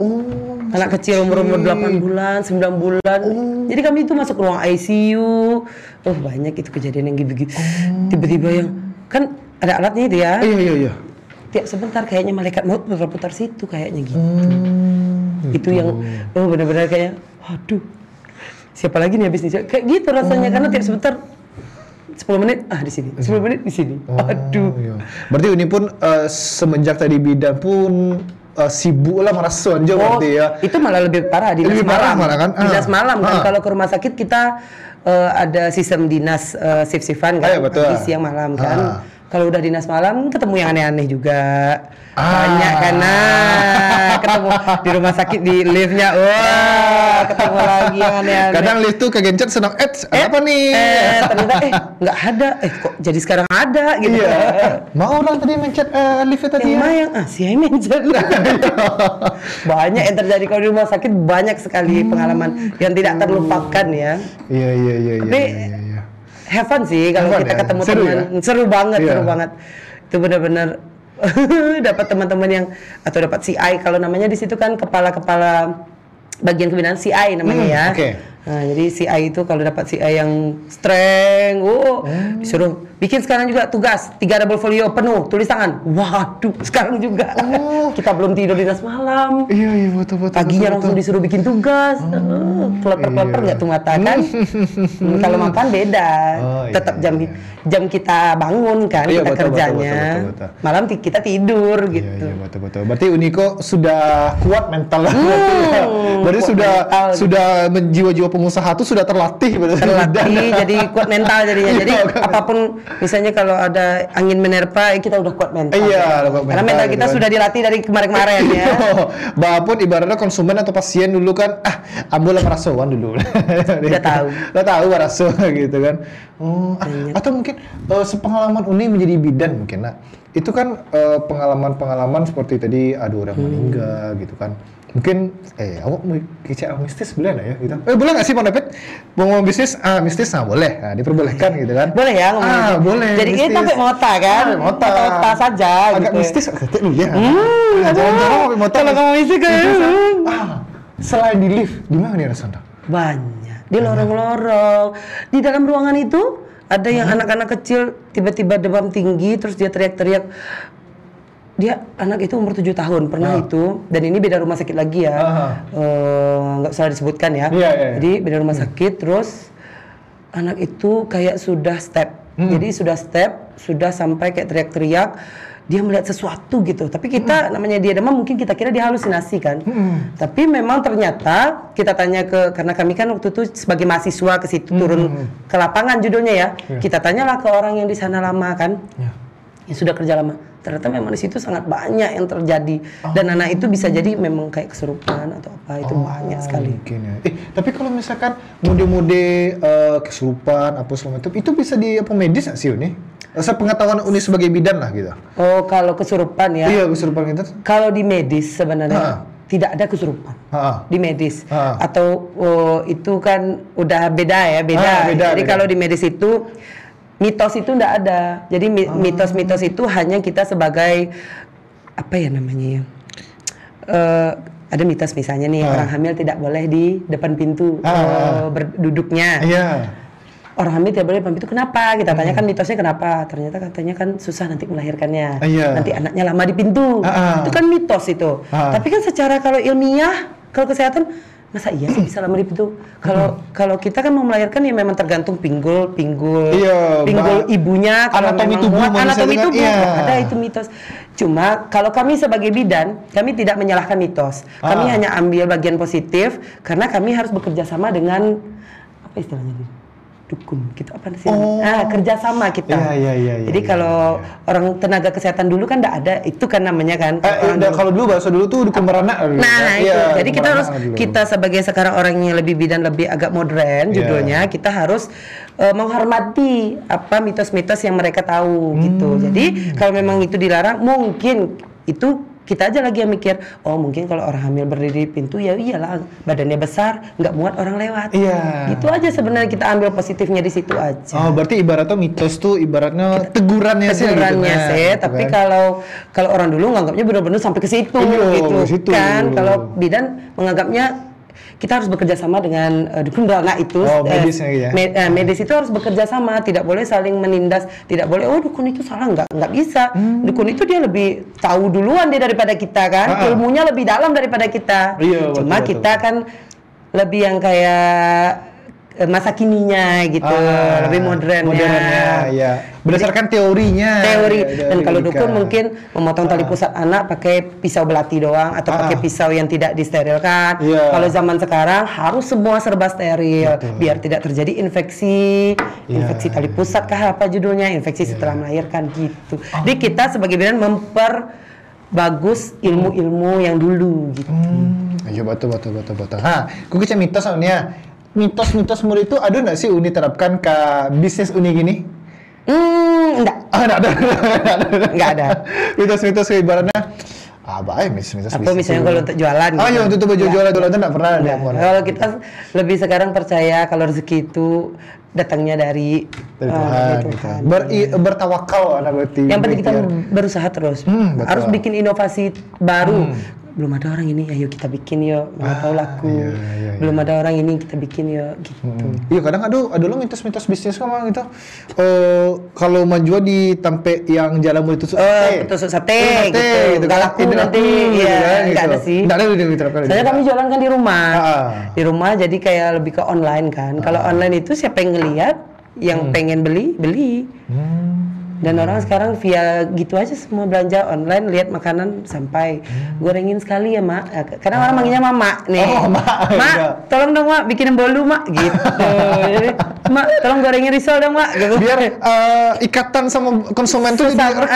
Anak kecil umur 8 bulan, 9 bulan. Jadi kami itu masuk ruang ICU. Banyak itu kejadian yang gitu-gitu. Tiba-tiba yang kan ada alatnya itu ya. Iya. Tiap sebentar kayaknya malaikat maut putar-putar situ kayaknya gitu. Itu yang benar-benar kayak aduh. Siapa lagi nih habis nih? Kayak gitu rasanya karena tiap sebentar 10 menit di sini, 10 menit di sini. Aduh. Iya. Berarti ini pun semenjak tadi bidan pun sibuk lah merasa aja berarti ya. Itu malah lebih parah di dinas malam. Kan? Dinas malam kan kalau ke rumah sakit kita ada sistem dinas shift-shiftan kan, pagi siang malam kan. Kalau udah dinas malam ketemu yang aneh-aneh juga. Banyak karena ketemu di rumah sakit di liftnya, ketemu lagi yang aneh-aneh. Kadang lift tuh kegencet senang, apa nih? Ternyata nggak ada, kok jadi sekarang ada gitu. Iya. Mau orang tadi mencet liftnya tadi ya? Yang si mencet. Banyak yang terjadi kalau di rumah sakit, banyak sekali pengalaman yang tidak terlupakan ya. Iya. Tapi have fun sih kalau kita ketemu teman, seru banget. Itu benar-benar dapat teman-teman yang atau dapat CI kalau namanya di situ kan kepala bagian kebidanan CI namanya ya. Nah, jadi CI itu kalau dapat CI yang strength, disuruh bikin sekarang juga tugas 3 double folio penuh tulis tangan. Waduh, sekarang juga. Kita belum tidur dinas malam. Iya betul. Paginya langsung disuruh bikin tugas. Keloper-keloper nggak tuh mata kan? Kalau makan beda. Tetap jam kita bangun kan, kita kerjanya. Betul. Malam kita tidur gitu. Iya betul. Berarti Uniko sudah kuat mental. Berarti sudah jiwa-jiwa pengusaha tuh sudah terlatih jadi kuat mental jadinya. Jadi apapun misalnya kalau ada angin menerpa kita udah kuat mental. Iya, karena mental kita sudah dilatih dari kemarin-kemarin ya. Walaupun ibaratnya konsumen atau pasien dulu kan ambil merasawan dulu. Udah tahu meraso gitu kan. Atau mungkin sepengalaman Uni menjadi bidan mungkin. Nah, itu kan pengalaman-pengalaman seperti tadi ada orang meninggal gitu kan. Mungkin awak mau kecek mistis boleh nggak ya gitu? Boleh nggak sih Pak David? Mau bisnis mistis boleh, diperbolehkan gitu kan? Boleh ya ngomong boleh. Jadi kita sampai mota kan? Mota saja. Agak gitu. mistis ketik lu ya. Jangan-jangan sampai mota. Kalau kamu mistis kan? Selain di lift, di mana nih Rasanda? Banyak. Di lorong-lorong. Di dalam ruangan itu ada yang anak-anak kecil tiba-tiba demam tinggi terus dia teriak-teriak. Dia anak itu umur 7 tahun pernah itu, dan ini beda rumah sakit lagi ya, nggak usah disebutkan ya. Jadi beda rumah sakit, terus anak itu kayak sudah sudah sampai kayak teriak-teriak, dia melihat sesuatu gitu. Tapi kita namanya dia demam, mungkin kita kira dia halusinasi kan. Tapi memang ternyata kita tanya karena kami kan waktu itu sebagai mahasiswa ke situ turun ke lapangan judulnya ya. Kita tanyalah ke orang yang di sana lama kan, yang sudah kerja lama. Ternyata memang di situ sangat banyak yang terjadi, dan anak itu bisa jadi memang kayak kesurupan atau apa, itu banyak sekali. Mungkin ya. Tapi kalau misalkan mode-mode kesurupan apa segala macam itu bisa medis nggak sih Uni? Sepengetahuan Uni sebagai bidan lah gitu. Oh, kalau kesurupan ya? Iya, kesurupan itu. Kalau di medis sebenarnya tidak ada kesurupan di medis. Atau itu kan udah beda ya, beda. Jadi kalau di medis itu mitos itu enggak ada. Jadi mitos-mitos itu hanya kita sebagai apa ya namanya ya? Ada mitos misalnya nih orang hamil tidak boleh di depan pintu berduduknya. Orang hamil tidak boleh di depan pintu, kenapa? Kita tanyakan mitosnya kenapa? Ternyata katanya kan susah nanti melahirkannya. Nanti anaknya lama di pintu. Itu kan mitos itu. Tapi kan secara kalau ilmiah, kalau kesehatan masa iya sih bisa lama di pintu? Kalau kita kan mau melahirkan ya memang tergantung pinggul ibunya, kalau anatomi tubuh ada itu mitos. Cuma kalau kami sebagai bidan, kami tidak menyalahkan mitos. Kami hanya ambil bagian positif karena kami harus bekerja sama dengan apa istilahnya? Dukun gitu apa sih? Kerjasama kita. Jadi kalau orang tenaga kesehatan dulu kan enggak ada, itu kan namanya kan. Kalau dulu bahasa dulu tuh dukun beranak. Itu. Jadi kita sebagai sekarang orang yang lebih bidan, lebih agak modern judulnya, kita harus menghormati apa mitos-mitos yang mereka tahu gitu. Jadi kalau memang itu dilarang, mungkin itu kita aja lagi yang mikir, mungkin kalau orang hamil berdiri di pintu ya iyalah badannya besar, nggak muat orang lewat. Gitu aja sebenarnya, kita ambil positifnya di situ aja. Berarti ibaratnya mitos tuh ibaratnya tegurannya sih. Tapi kalau orang dulu nganggapnya benar-benar sampai ke situ gitu kan. Kalau bidan menganggapnya kita harus bekerja sama dengan dukun beranak itu. Medis itu harus bekerja sama, tidak boleh saling menindas, tidak boleh dukun itu salah, nggak bisa. Dukun itu dia lebih tahu duluan dia daripada kita kan, ilmunya lebih dalam daripada kita. Cuma kita kan lebih yang kayak masa kininya gitu, lebih modernnya. Berdasarkan teorinya. Dan kalau dukun mungkin memotong tali pusat anak pakai pisau belati doang atau pakai pisau yang tidak disterilkan. Kalau zaman sekarang harus semua serba steril biar tidak terjadi infeksi tali pusat kah apa judulnya, infeksi setelah melahirkan gitu. Jadi kita sebagai bidan memperbagus ilmu-ilmu yang dulu gitu. Iya betul. Aku kecek mitos soalnya. Mitos-mitos murid itu ada nggak sih Uni terapkan ke bisnis Uni gini? Enggak. Enggak ada. Mitos-mitos ibaratnya mitos-mitos. Atau misalnya kalau untuk jualan. Untuk jualan itu nggak pernah. Kalau kita lebih sekarang percaya kalau rezeki itu datangnya dari Tuhan. Bertawakal berarti. Yang penting kita berusaha terus. Harus bikin inovasi baru. belum ada orang ini, ayo kita bikin yuk, mau tahu laku. Belum ada orang ini, kita bikin yuk gitu. Iya, kadang ada lo mitos-mitos bisnis sama gitu. Kalau maju di tempe yang jalan mulai tusuk sate. Tusuk sate gitu. Enggak laku nanti. Iya, enggak ada sih. Enggak ada diterapkan. Soalnya kami jualan kan di rumah. Di rumah jadi kayak lebih ke online kan. Kalau online itu siapa yang ngelihat, yang pengen beli. Dan orang sekarang via gitu aja semua belanja online, lihat makanan sampai gorengin sekali ya mak. Karena orang manggilnya mama nih. Mak, tolong dong mak bikinin bolu mak gitu. Jadi, mak tolong gorengin risol dong mak gitu. Biar ikatan sama konsumen tuh jadi erat.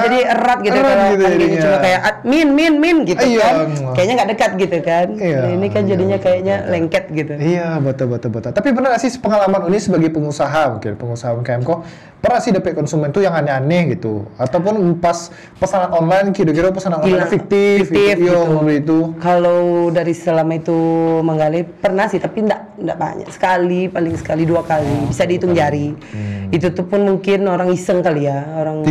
Jadi erat gitu kalau gitu, cuma kayak min gitu kan. Kayaknya nggak dekat gitu kan. Ini kan jadinya kayaknya lengket gitu. Iya, betul. Tapi pernah nggak sih pengalaman ini sebagai pengusaha, mungkin pengusaha UMKM kok pernah sih dapet konsumen tuh yang aneh-aneh gitu, ataupun pas pesanan online kira-kira pesanan online fiktif gitu. Kalau dari selama itu menggali pernah sih, tapi enggak banyak, paling sekali 2 kali, bisa dihitung jari. Itu tuh pun mungkin orang iseng kali ya, orang.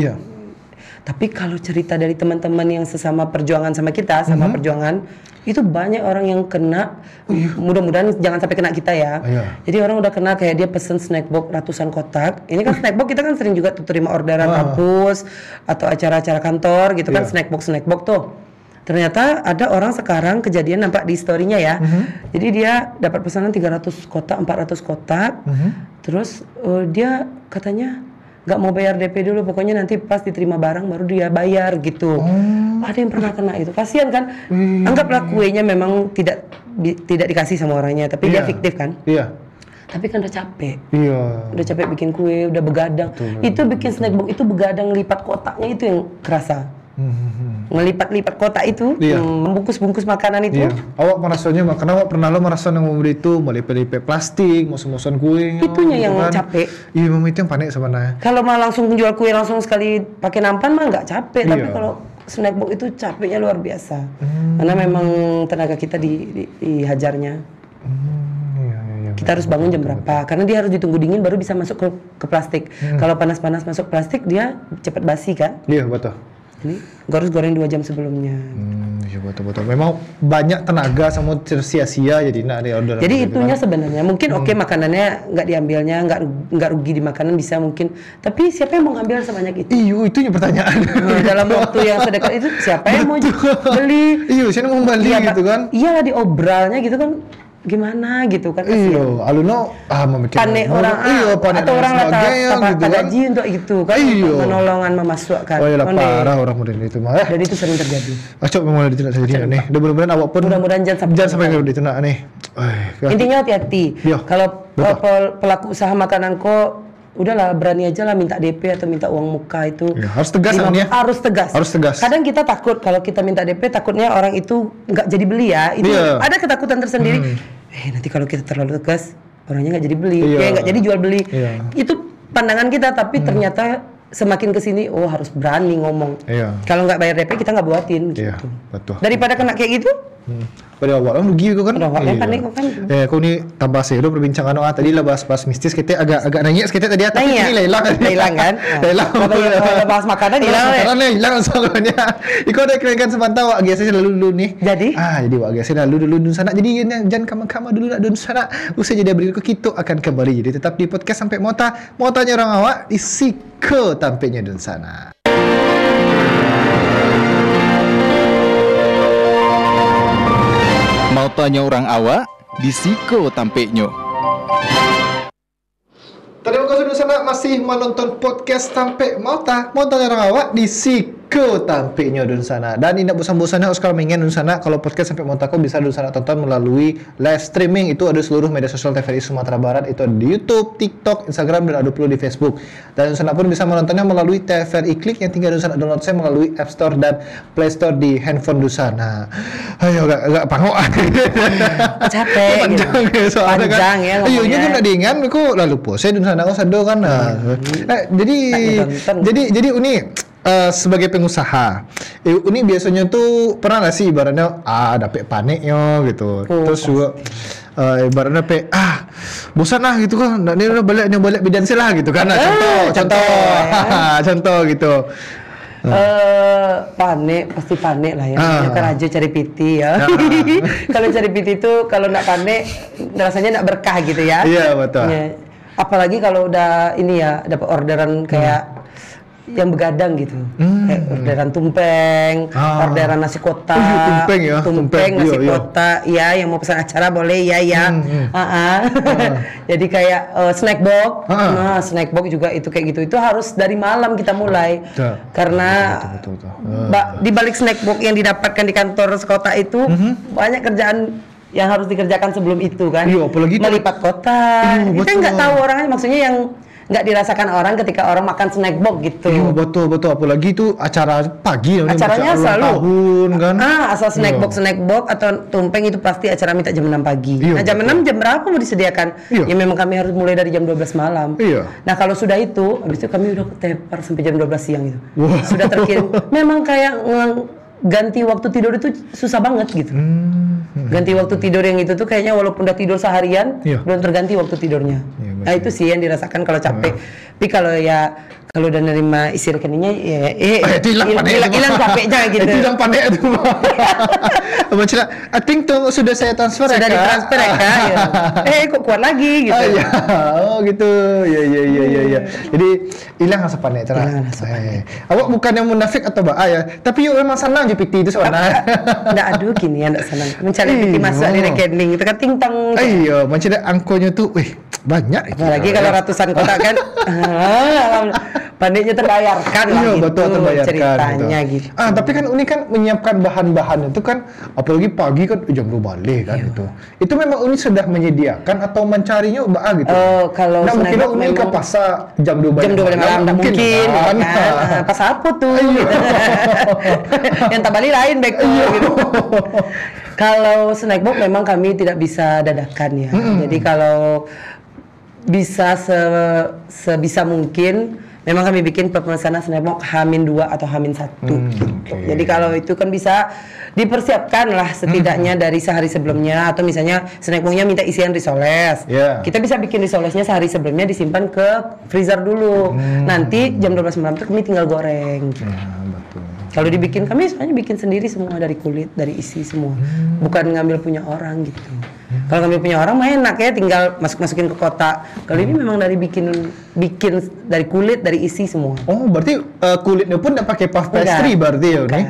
Tapi kalau cerita dari teman-teman yang sesama perjuangan sama kita, sama perjuangan, itu banyak orang yang kena. Mudah-mudahan jangan sampai kena kita ya. Jadi orang udah kena kayak dia pesen snack box ratusan kotak. Ini kan snack box kita kan sering juga tuh terima orderan kampus atau acara-acara kantor gitu kan, snack box tuh. Ternyata ada orang sekarang kejadian nampak di story-nya ya. Jadi dia dapat pesanan 300 kotak, 400 kotak. Terus dia katanya nggak mau bayar DP dulu, pokoknya nanti pas diterima barang baru dia bayar gitu. Ada yang pernah kena itu, kasihan kan? Anggaplah kuenya memang tidak dikasih sama orangnya, tapi dia fiktif kan? Tapi kan udah capek. Udah capek bikin kue, udah begadang. Itu bikin snack box itu begadang lipat kotaknya itu yang kerasa. Ngelipat-lipat kotak itu, membungkus-bungkus makanan itu. Awak merasanya karena pernah lo merasa yang membeli itu melipet-lipet plastik, musuh-musuhan kue. Itunya yang kan capek. Iya, memang itu yang panik sebenarnya. Kalau mah langsung jual kue langsung sekali pakai nampan mah nggak capek, tapi kalau snack box itu capeknya luar biasa. Karena memang tenaga kita dihajarnya. Kita harus bangun jam berapa? Karena dia harus ditunggu dingin baru bisa masuk ke plastik. Kalau panas-panas masuk plastik dia cepat basi kan? Iya, betul. Jadi harus goreng 2 jam sebelumnya. Iya, betul. Memang banyak tenaga sama sia-sia jadi nak ada order. Jadi itunya kan sebenarnya mungkin makanannya nggak diambilnya, nggak rugi di makanan bisa mungkin. Tapi siapa yang mau ngambil sebanyak itu? Iyo, itunya pertanyaan. Dalam waktu yang sedekat itu siapa yang mau beli? Iyo, siapa mau beli gitu kan? Iyalah diobralnya gitu kan. Gimana gitu kan? Iya, aluno memikirkan panik orang, atau orang tak gaji untuk itu kan, menolongan memasukkan. Oh iya, parah orang model itu mah. Dan itu sering terjadi. Acok memang ada tidak jadi nih. Mudah-mudahan awak pun. Mudah-mudahan jangan sampai kalau itu nak nih. Intinya hati-hati. Kalau pelaku usaha makanan kok udahlah berani aja lah minta DP atau minta uang muka itu. Harus tegas ya. Harus tegas. Kadang kita takut kalau kita minta DP, takutnya orang itu nggak jadi beli ya. Itu ada ketakutan tersendiri. Nanti kalau kita terlalu tegas, orangnya nggak jadi beli, nggak jadi jual beli. Itu pandangan kita, tapi ternyata semakin kesini, harus berani ngomong. Kalau nggak bayar DP kita nggak buatin. Gitu. Betul. Daripada kena kayak gitu. Pada awal rugi kan? Pada awalnya panik kan. Kau ni tambah seru perbincangan tadi lah bahas mistis kita agak nangis kita tadi tapi ini hilang kan? Kalau bahas makanan hilang soalnya. Iko ada kerenkan sebentar wak biasa lalu nih. Jadi wak biasa lalu dun sana. Jadi jangan kama dulu nak dun sana. Usai jadi berikut kita akan kembali. Jadi tetap di podcast sampai mau tanya orang awak di Siko tampilnya dun sana. Mau tanya orang awak di Siko tampeknya. Terima kasih sana masih menonton podcast Tampek mau tanya orang awak di Siko tampeknya dun sana. Dan tidak bosan-bosannya Oscar mengen dun sana kalau podcast Sampai Mota kau bisa dun sana tonton melalui live streaming. Itu ada seluruh media sosial TVRI Sumatera Barat, itu ada di YouTube, TikTok, Instagram, dan ada upload di Facebook. Dan dun sana pun bisa menontonnya melalui TVRI Klik yang tinggal dun sana download saya melalui App Store dan Play Store di handphone dun sana. Ayo agak pangoan. Capek. Panjang ya. Ayo nya kan ada ingat aku lalu pose dun sana kau sado kan. Jadi ini sebagai pengusaha, ini biasanya tuh pernah nggak sih ibaratnya dapet paniknya gitu, terus juga ibaratnya bosan lah gitu kan, ini balik bidan sih lah gitu kan, contoh gitu. Panik, pasti panik lah ya. Ya kan aja cari piti ya. Kalau cari piti itu kalau nak panik rasanya nak berkah gitu ya. Iya betul. Ya. Apalagi kalau udah ini ya dapat orderan kayak yang begadang gitu, kayak orderan tumpeng, orderan nasi kotak, tumpeng ya, tumpeng nasi kotak, ya yang mau pesan acara boleh ya. Jadi kayak snack box, nah snack box juga itu kayak gitu, itu harus dari malam kita mulai, karena di balik snack box yang didapatkan di kantor sekota itu banyak kerjaan yang harus dikerjakan sebelum itu kan, apalagi melipat kotak, kita nggak tahu orangnya, maksudnya yang nggak dirasakan orang ketika orang makan snack box gitu. Iya betul, apalagi itu acara pagi ya. Acaranya selalu tahun kan. Asal snack box atau tumpeng itu pasti acara minta jam 6 pagi. Nah jam 6 jam berapa mau disediakan? Ya memang kami harus mulai dari jam 12 malam. Nah kalau sudah itu, habis itu kami udah ketepar sampai jam 12 siang itu. Sudah terkirim. Memang kayak ganti waktu tidur itu susah banget gitu. Ganti waktu tidur yang itu tuh kayaknya walaupun udah tidur seharian belum terganti waktu tidurnya. Nah itu sih yang dirasakan kalau capek. Tapi kalau kalau udah nerima isi rekeningnya hilang capeknya gitu. Itu hilang panik itu. Macam I think tuh sudah saya transfer sudah ditransfer ya kak. Kok kuat lagi gitu. Gitu. Ya. Jadi hilang rasa panik cerah. Awak bukan yang munafik atau ya, tapi yuk memang senang je PT itu soalnya. Nggak aduh gini ya, nggak senang. Mencari PT masuk di rekening itu kan ting-tang. Iya, macam angkonya tuh, banyak. Apalagi kalau ratusan kotak kan, paniknya terbayarkan lah gitu. Betul, terbayarkan ceritanya gitu. Tapi kan Uni kan menyiapkan bahan-bahan itu kan, apalagi pagi kan jam 2 balik kan gitu. Itu memang Uni sudah menyediakan atau mencarinya gitu. Kalau mungkin Uni ke pasar jam 2 balik malam, mungkin kan. Pasar apa tuh? Gitu. Yang tak balik lain baik tuh gitu. Kalau snack box memang kami tidak bisa dadakan ya. Jadi kalau bisa sebisa mungkin memang kami bikin pemesanan snack box H-2 atau H-1 gitu. Jadi kalau itu kan bisa dipersiapkan lah setidaknya dari sehari sebelumnya, atau misalnya snack box-nya minta isian risoles. Kita bisa bikin risolesnya sehari sebelumnya, disimpan ke freezer dulu. Nanti jam 12 malam itu kami tinggal goreng. Kalau dibikin, kami soalnya bikin sendiri semua, dari kulit, dari isi semua. Bukan ngambil punya orang gitu. Kalau ngambil punya orang mah enak ya, tinggal masukin ke kotak. Kalau ini memang dari bikin dari kulit, dari isi semua. Oh, berarti kulitnya pun tidak pakai puff pastry berarti ya ini?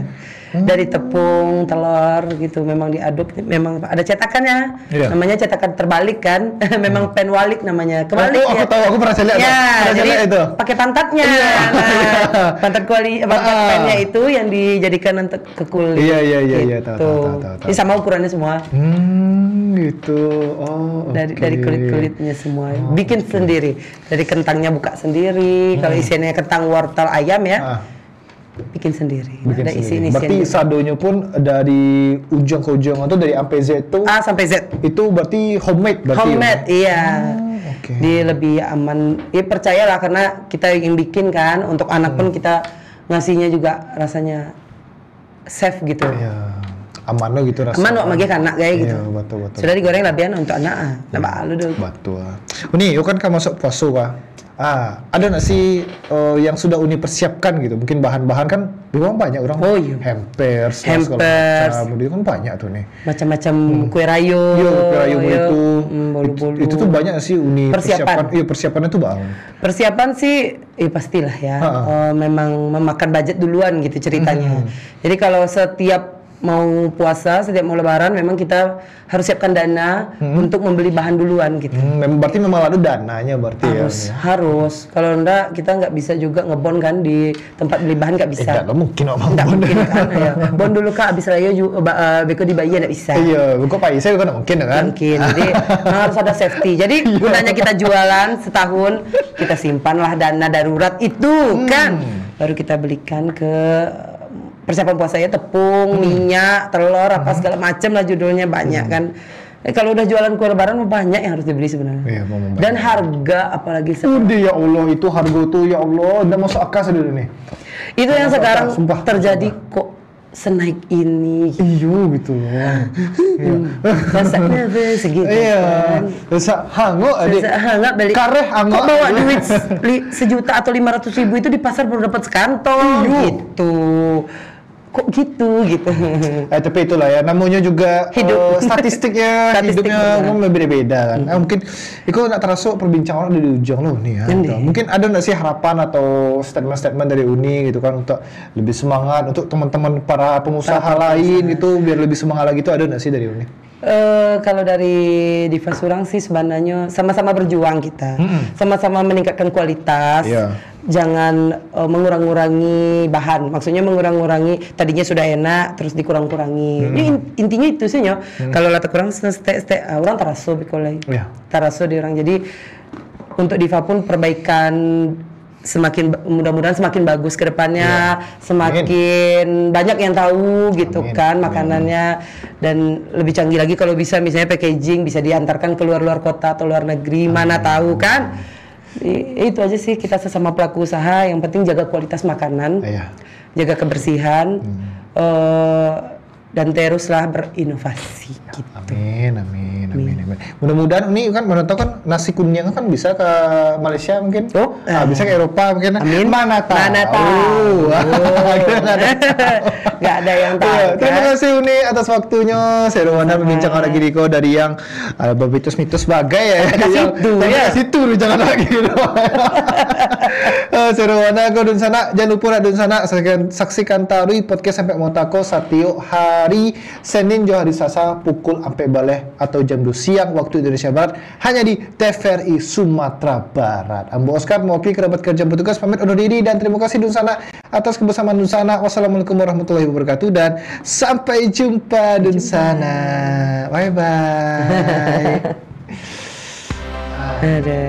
Dari tepung, telur gitu, memang diaduk, memang ada cetakannya, namanya cetakan terbalik kan, memang pen walik namanya, kebalik aku tahu, aku pernah lihat. Jadi itu pakai pantatnya, pantat pennya itu yang dijadikan untuk ke kulit. Iya, tahu. Ini sama ukurannya semua. Gitu. Dari kulit-kulitnya semua, bikin sendiri, dari kentangnya buka sendiri, kalau isiannya kentang wortel ayam ya. Bikin sendiri. Ada isi-isian. Berarti sadonya pun dari ujung ke ujung atau dari A sampai Z itu? A sampai Z. Itu berarti homemade berarti. Homemade, iya. Dia lebih aman. Ya percayalah, karena kita yang bikin kan, untuk anak pun kita ngasihnya juga rasanya safe gitu. Iya. Aman lo gitu rasanya. Aman wak magi anak kayak gitu. Iya, betul. Sudah digoreng labian untuk anak. Nambah lu dong. Betul. Ini kan kamu masuk puasa kah? Ada nggak sih yang sudah Uni persiapkan gitu? Mungkin bahan-bahan kan memang banyak orang. Hampers, itu kan banyak tuh nih. Macam-macam kue rayum. Kue rayum itu. Bolu-bolu. Itu tuh banyak sih Uni persiapan. Iya, persiapannya tuh bang. Persiapan sih, pastilah ya. Memang memakan budget duluan gitu ceritanya. Jadi kalau setiap mau puasa, setiap mau lebaran, memang kita harus siapkan dana untuk membeli bahan duluan gitu. Berarti memang ada dananya berarti harus. Kalau enggak, kita nggak bisa juga ngebon kan di tempat beli bahan, nggak bisa. Nggak mungkin nggak mungkin kan. Bon dulu kak, abis raya beko dibayar nggak bisa. Iya, beko Pak Isa kan mungkin kan. Mungkin. Jadi harus ada safety. Jadi gunanya kita jualan setahun, kita simpanlah dana darurat itu kan. Baru kita belikan ke persiapan puasanya, tepung, minyak, telur, apa segala macam lah judulnya banyak kan. Kalau udah jualan kue lebaran banyak yang harus dibeli sebenarnya. Dan harga apalagi sekarang. Ya Allah, itu harga tuh ya Allah, udah masuk akal sudah nih. Itu yang sekarang terjadi kok senaik ini. Iyo gitu loh. Rasanya segitu Iya. kan. Rasa hango adik. Rasa hangat balik. Kareh hango. Kok bawa duit 1 juta atau 500.000 itu di pasar baru dapat sekantong gitu. Kok gitu. Tapi itulah ya, namanya juga Hidup. statistiknya hidupnya kan beda-beda kan. Mungkin itu nak terasa perbincangan di ujung loh nih ya. Gitu. Mungkin ada nggak sih harapan atau statement-statement dari Uni gitu kan untuk lebih semangat untuk teman-teman para pengusaha lain gitu biar lebih semangat lagi, itu ada nggak sih dari Uni? Kalau dari Diva Surang sih sebenarnya sama-sama berjuang kita, sama-sama meningkatkan kualitas. Jangan mengurang-urangi bahan, maksudnya mengurang-urangi tadinya sudah enak terus dikurang-kurangi. Intinya itu sih nyo. Kalau lata kurang stek orang taraso bikolai, taraso di orang. Jadi untuk Diva pun perbaikan semakin mudah-mudahan semakin bagus ke depannya, semakin banyak yang tahu gitu kan makanannya, dan lebih canggih lagi kalau bisa misalnya packaging bisa diantarkan ke luar kota atau luar negeri, mana tahu kan. Itu aja sih, kita sesama pelaku usaha yang penting jaga kualitas makanan, jaga kebersihan, dan teruslah berinovasi gitu. Amin. Mudah-mudahan ini kan menonton kan nasi kuning kan bisa ke Malaysia mungkin, bisa ke Eropa mungkin. Amin. Mana tahu. Nggak ada yang tahu. Terima kasih Uni atas waktunya. Saya Rowana berbincang lagi Diko dari yang mitos bagai ya. Situ jangan lagi. Saya Rowana kau dun sana, jangan lupa dun sana saksikan Tarui podcast sampai Motako Satio hari Senin jo hari Selasa pukul sampai balik atau jam 2 siang waktu Indonesia Barat hanya di TVRI Sumatera Barat. Ambo Oscar mewakili kerabat kerja petugas pamit undur diri dan terima kasih Dun Sana atas kebersamaan Dun Sana. Wassalamualaikum warahmatullahi wabarakatuh dan sampai jumpa Dun Sana. Bye bye. Ada.